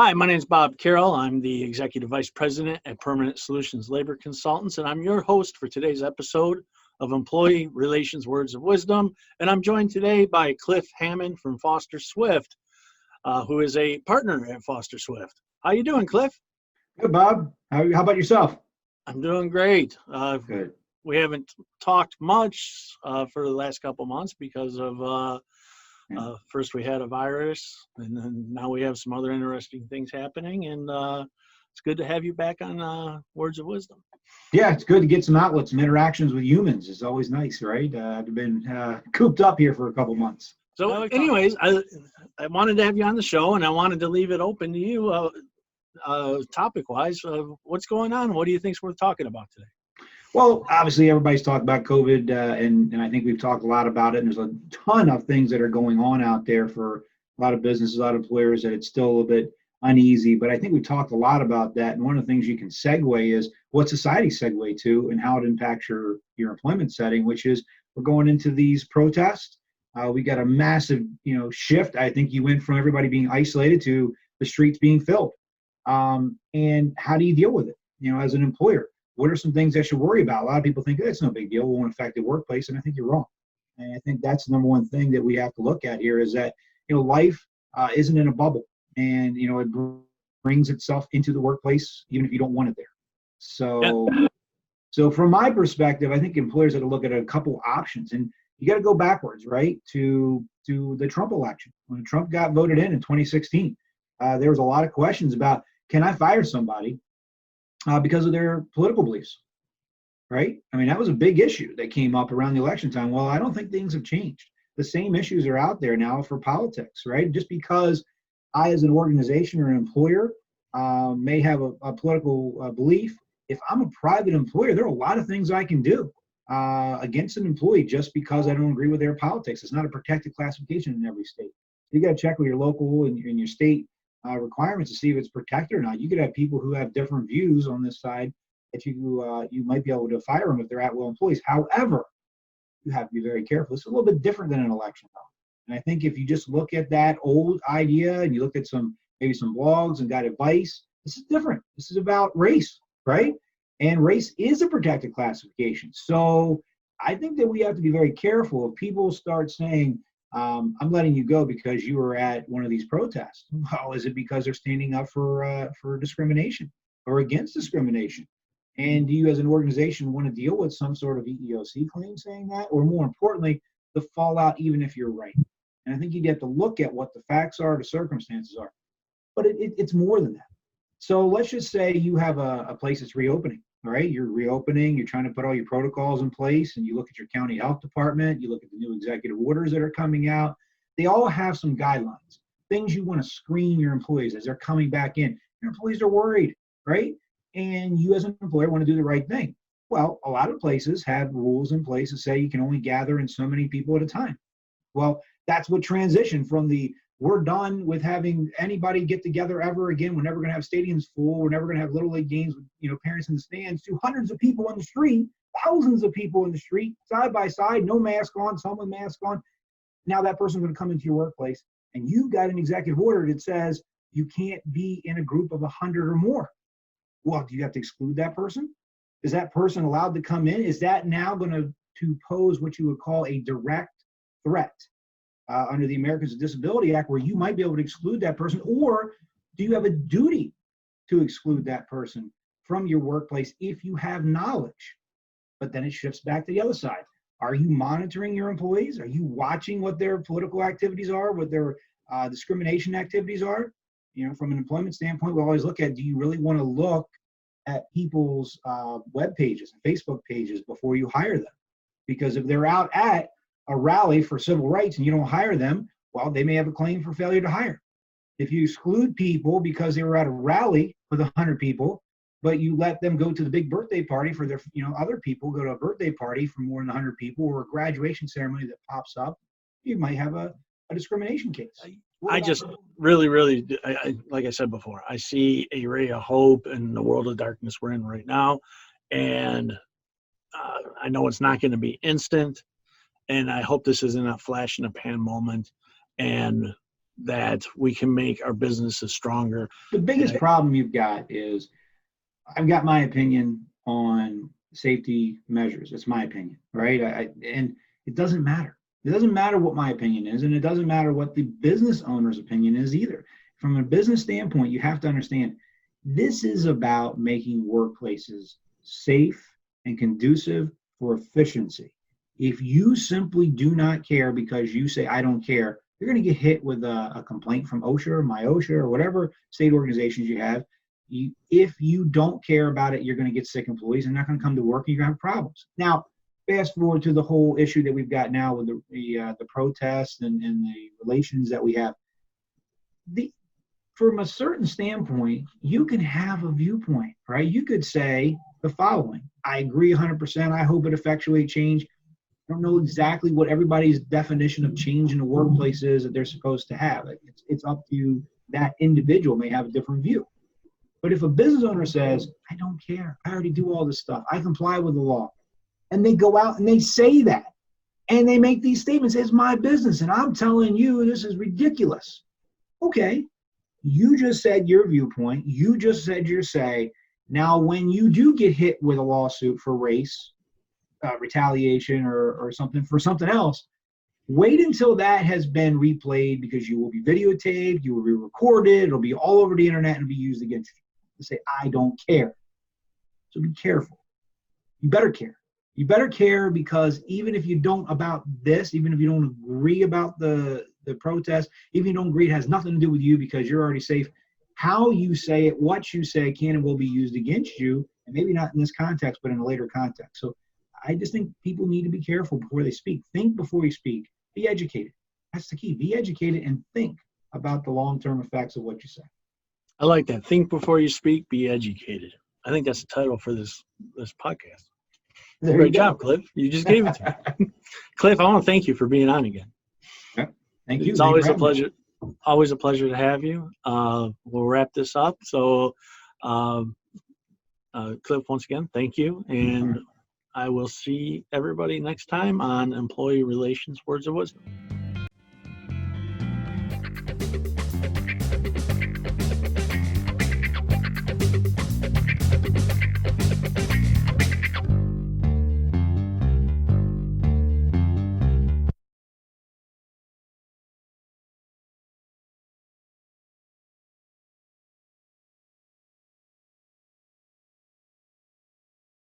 Hi, my name is Bob Carroll. I'm the Executive Vice President at Permanent Solutions Labor Consultants, and I'm your host for today's episode of Employee Relations Words of Wisdom. And I'm joined today by Cliff Hammond from Foster Swift, who is a partner at Foster Swift. How you doing, Cliff? Good, Bob. How about yourself? I'm doing great. Good. We haven't talked much for the last couple months because of first we had a virus, and then now we have some other interesting things happening, and it's good to have you back on Words of Wisdom. Yeah, it's good to get some outlets, some interactions with humans. It's always nice, right? I've been cooped up here for a couple months. So anyways, I wanted to have you on the show, and I wanted to leave it open to you topic-wise. What's going on? What do you think is worth talking about today? Well, obviously, everybody's talked about COVID, and I think we've talked a lot about it. And there's a ton of things that are going on out there for a lot of businesses, a lot of employers, that it's still a little bit uneasy. But I think we've talked a lot about that. And one of the things you can segue is what society segue to and how it impacts your employment setting, which is we're going into these protests. We got a massive, shift. I think you went from everybody being isolated to the streets being filled. And how do you deal with it, as an employer? What are some things I should worry about? A lot of people think it's no big deal, it won't affect the workplace, and I think you're wrong. And I think that's the number one thing that we have to look at here is that, life isn't in a bubble, and, it brings itself into the workplace, even if you don't want it there. So from my perspective, I think employers have to look at a couple options, and you got to go backwards, right, to the Trump election. When Trump got voted in 2016, there was a lot of questions about, can I fire somebody because of their political beliefs, right? I mean, that was a big issue that came up around the election time. Well, I don't think things have changed. The same issues are out there now for politics, right? Just because I, as an organization or an employer, may have a political belief, if I'm a private employer, there are a lot of things I can do against an employee just because I don't agree with their politics. It's not a protected classification in every state. You got to check with your local and your state requirements to see if it's protected or not. You could have people who have different views on this side that you might be able to fire them if they're at-will employees. However, you have to be very careful. It's a little bit different than an election, though. And I think if you just look at that old idea and you look at maybe some blogs and got advice, this is different. This is about race, right? And race is a protected classification. So I think that we have to be very careful if people start saying, I'm letting you go because you were at one of these protests. Well, is it because they're standing up for discrimination or against discrimination? And do you, as an organization, want to deal with some sort of EEOC claim saying that? Or more importantly, the fallout, even if you're right? And I think you have to look at what the facts are, the circumstances are. But it's more than that. So let's just say you have a place that's reopening. All right, you're reopening, you're trying to put all your protocols in place, and you look at your county health department, you look at the new executive orders that are coming out. They all have some guidelines, things you want to screen your employees as they're coming back in. Your employees are worried, right? And you as an employer want to do the right thing. Well, a lot of places have rules in place that say you can only gather in so many people at a time. Well, that's what transitioned from we're done with having anybody get together ever again. We're never going to have stadiums full. We're never going to have little league games with parents in the stands, to hundreds of people on the street, thousands of people in the street, side by side, no mask on, some with mask on. Now that person's going to come into your workplace, and you've got an executive order that says you can't be in a group of 100 or more. Well, do you have to exclude that person? Is that person allowed to come in? Is that now going to pose what you would call a direct threat under the Americans with Disability Act, where you might be able to exclude that person? Or do you have a duty to exclude that person from your workplace if you have knowledge? But then it shifts back to the other side. Are you monitoring your employees? Are you watching what their political activities are, what their discrimination activities are? From an employment standpoint, we always look at, do you really want to look at people's web pages and Facebook pages before you hire them? Because if they're out at a rally for civil rights and you don't hire them, well, they may have a claim for failure to hire. If you exclude people because they were at a rally with 100 people, but you let them go to the big birthday party for their, other people go to a birthday party for more than 100 people, or a graduation ceremony that pops up, you might have a discrimination case. I just really, like I said before, I see a ray of hope in the world of darkness we're in right now. And I know it's not going to be instant. And I hope this isn't a flash in the pan moment. And that we can make our businesses stronger. The biggest problem you've got is, I've got my opinion on safety measures. It's my opinion, right? And it doesn't matter. It doesn't matter what my opinion is, and it doesn't matter what the business owner's opinion is either. From a business standpoint, you have to understand this is about making workplaces safe and conducive for efficiency. If you simply do not care because you say, I don't care, you're going to get hit with a complaint from OSHA or MyOSHA or whatever state organizations you have. If you don't care about it, you're going to get sick employees and not going to come to work, and you're going to have problems. Now, fast forward to the whole issue that we've got now with the protests and the relations that we have. From a certain standpoint, you can have a viewpoint, right? You could say the following: I agree 100%. I hope it effectuate change. I don't know exactly what everybody's definition of change in the workplace is that they're supposed to have. It's up to that individual, may have a different view. But if a business owner says, I don't care, I already do all this stuff, I comply with the law, and they go out and they say that, and they make these statements, it's my business, and I'm telling you this is ridiculous. Okay, you just said your viewpoint, you just said your say. Now, when you do get hit with a lawsuit for race, retaliation, or something for something else, wait until that has been replayed, because you will be videotaped, you will be recorded, it'll be all over the internet and be used against you. To say, I don't care. So be careful. You better care. You better care, because even if you don't about this, even if you don't agree about the protest, even if you don't agree, it has nothing to do with you because you're already safe. How you say it, what you say can and will be used against you, and maybe not in this context, but in a later context. So I just think people need to be careful before they speak. Think before you speak. Be educated. That's the key. Be educated and think about the long-term effects of what you say. I like that. Think before you speak, be educated. I think that's the title for this podcast. Great job, Cliff. You just gave it to me. Cliff, I want to thank you for being on again. Yep. Thank you. It's always a pleasure. Always a pleasure to have you. We'll wrap this up. So, Cliff, once again, thank you. And I will see everybody next time on Employee Relations Words of Wisdom.